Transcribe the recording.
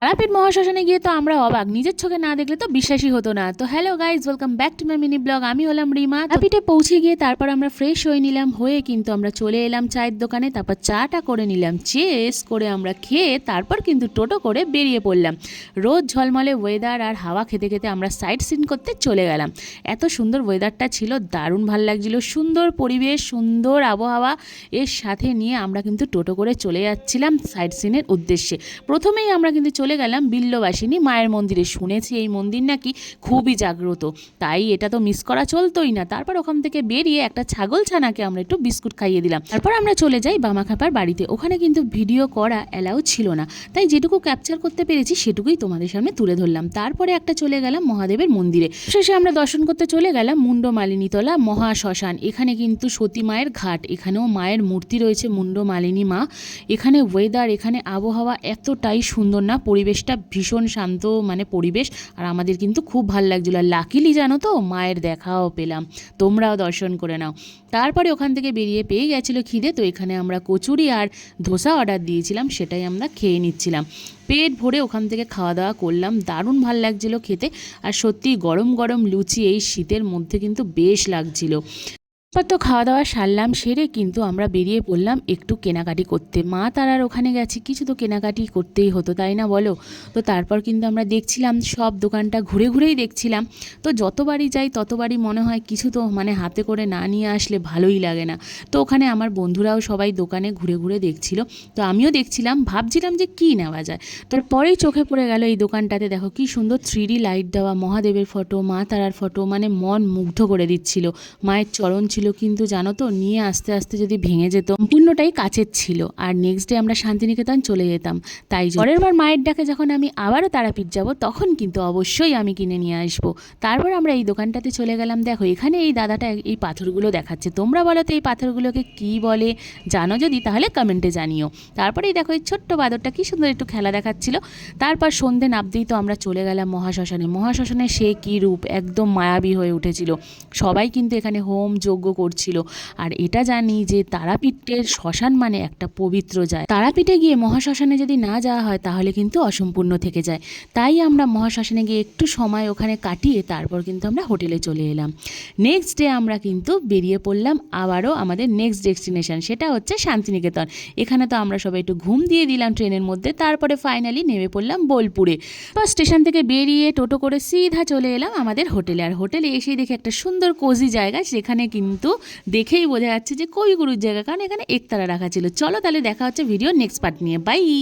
তারাপীঠ মহাশ্মশানে গিয়ে তো আমরা অবাক, নিজের চোখে না দেখলে তো বিশ্বাসই হতো না। তো hello guys, welcome back to my mini blog. আমি হলাম রিমা। তারাপীঠে পৌঁছে গিয়ে তারপর আমরা ফ্রেশ হয়ে নিলাম, হয়ে কিন্তু আমরা চলে এলাম চায়ের দোকানে। তারপর চাটা করে নিলাম, চেস করে আমরা খেয়ে তারপর কিন্তু টোটো করে বেরিয়ে পড়লাম। রোদ ঝলমলে ওয়েদার আর হাওয়া খেতে খেতে আমরা সাইট সিন করতে চলে গেলাম। এত সুন্দর ওয়েদারটা ছিল, দারুণ ভাল লাগছিল, সুন্দর পরিবেশ, সুন্দর আবহাওয়া এর সাথে নিয়ে আমরা কিন্তু টোটো করে চলে যাচ্ছিলাম সাইট সিনের উদ্দেশ্যে। প্রথমেই আমরা কিন্তু চলে গেলাম বিল্লবাসিনী মায়ের মন্দিরে। শুনেছি এই মন্দির নাকি খুবই জাগ্রত, তাই এটা তো মিস করা চলতোই না। তারপর ওখান থেকে বেরিয়ে একটা ছাগল ছানাকে আমরা একটু বিস্কুট খাইয়ে দিলাম। তারপর আমরা চলে যাই বামাখাপার বাড়িতে। ওখানে কিন্তু ভিডিও করা অ্যালাউ ছিল না, তাই যেটুকু ক্যাপচার করতে পেরেছি সেটুকুই তোমাদের সামনে তুলে ধরলাম। তারপরে একটা চলে গেলাম মহাদেবের মন্দিরে। শেষে আমরা দর্শন করতে চলে গেলাম মুন্ডমালিনীতলা মহাশ্মশান। এখানে কিন্তু সতী মায়ের ঘাট, এখানেও মায়ের মূর্তি রয়েছে মুন্ডমালিনী মা। এখানে ওয়েদার, এখানে আবহাওয়া এতটাই সুন্দর না, পরিবেশটা ভীষণ শান্ত পরিবেশ। আর আমাদের কিন্তু খুব ভালো লাগছিলো। আর লাকিলি জানো তো মায়ের দেখাও পেলাম, তোমরাও দর্শন করে নাও। তারপরে ওখান থেকে বেরিয়ে পেয়ে গেছিলো খিদে, তো এখানে আমরা কচুরি আর ধোসা অর্ডার দিয়েছিলাম, সেটাই আমরা খেয়ে নিচ্ছিলাম। পেট ভরে ওখান থেকে খাওয়া দাওয়া করলাম, দারুণ ভাল লাগছিলো খেতে। আর সত্যি গরম গরম লুচি এই শীতের মধ্যে কিন্তু বেশ লাগছিলো। তারপর তো খাওয়া দাওয়া সারলাম, সেরে কিন্তু আমরা বেরিয়ে পড়লাম একটু কেনাকাটি করতে। মা তারার ওখানে গেছি, কিছু তো কেনাকাটি করতেই হতো, তাই না বলো? তো তারপর কিন্তু আমরা দেখছিলাম সব দোকানটা ঘুরে ঘুরেই দেখছিলাম। তো যতবারই যাই ততবারই মনে হয় কিছু তো হাতে করে না নিয়ে আসলে ভালোই লাগে না। তো ওখানে আমার বন্ধুরাও সবাই দোকানে ঘুরে ঘুরে দেখছিল, তো আমিও দেখছিলাম, ভাবছিলাম যে কী নেওয়া যায়। তারপরেই চোখে পড়ে গেল এই দোকানটাতে। দেখো কি সুন্দর 3D লাইট দেওয়া মহাদেবের ফটো, মা তারার ফটো, মন মুগ্ধ করে দিচ্ছিল। মায়ের চরণ ছিল কিন্তু জানো তো, নিয়ে আস্তে আস্তে যদি ভেঙে যেত। সম্পূর্ণটাই কাচের ছিল। আর নেক্সট ডে আমরা শান্তিনিকেতন চলে যেতাম। তাই পরের বার মায়ের ডাকে যখন আমি আবারও তারাপীঠ যাব, তখন কিন্তু অবশ্যই আমি কিনে নিয়ে আসবো। তারপর আমরা এই দোকানটাতে চলে গেলাম। দেখো এখানে এই দাদাটা এই পাথরগুলো দেখাচ্ছে, তোমরা বলো তো এই পাথরগুলোকে কি বলে, জানো যদি তাহলে কমেন্টে জানিও। তারপরেই দেখো এই ছোট্ট বাদরটা কি সুন্দর একটু খেলা দেখাচ্ছিল। তারপর সন্ধে নামতেই তো আমরা চলে গেলাম মহাশ্মশানে। মহাশ্মশানে সে কী রূপ, একদম মায়াবী হয়ে উঠেছিল। সবাই কিন্তু এখানে হোম যজ্ঞ করছিল। আর এটা জানি যে তারাপীঠের শ্মশান মানে একটা পবিত্র জায়গা। তারাপীঠে গিয়ে মহাশ্মশানে যদি না যাওয়া হয় তাহলে কিন্তু অসম্পূর্ণ থেকে যায়। তাই আমরা মহাশ্মশানে গিয়ে একটু সময় ওখানে কাটিয়ে তারপর কিন্তু আমরা হোটেলে চলে এলাম। নেক্সট ডে আমরা কিন্তু বেরিয়ে পড়লাম আবারও আমাদের নেক্সট ডেস্টিনেশন, সেটা হচ্ছে শান্তিনিকেতন। এখানে তো আমরা সবাই একটু ঘুম দিয়ে দিলাম ট্রেনের মধ্যে। তারপরে ফাইনালি নেমে পড়লাম বোলপুরে। তো স্টেশন থেকে বেরিয়ে টোটো করে সিধা চলে এলাম আমাদের হোটেলে। আর হোটেলে এসেই দেখে একটা সুন্দর কোজি জায়গা, সেখানে কিন্তু দেখেই বোঝা যাচ্ছে যে কবিগুরুর জায়গা, কারণ এখানে একতারা রাখা ছিল। চলো তাহলে দেখা হচ্ছে ভিডিও নেক্সট পার্ট নিয়ে। বাই।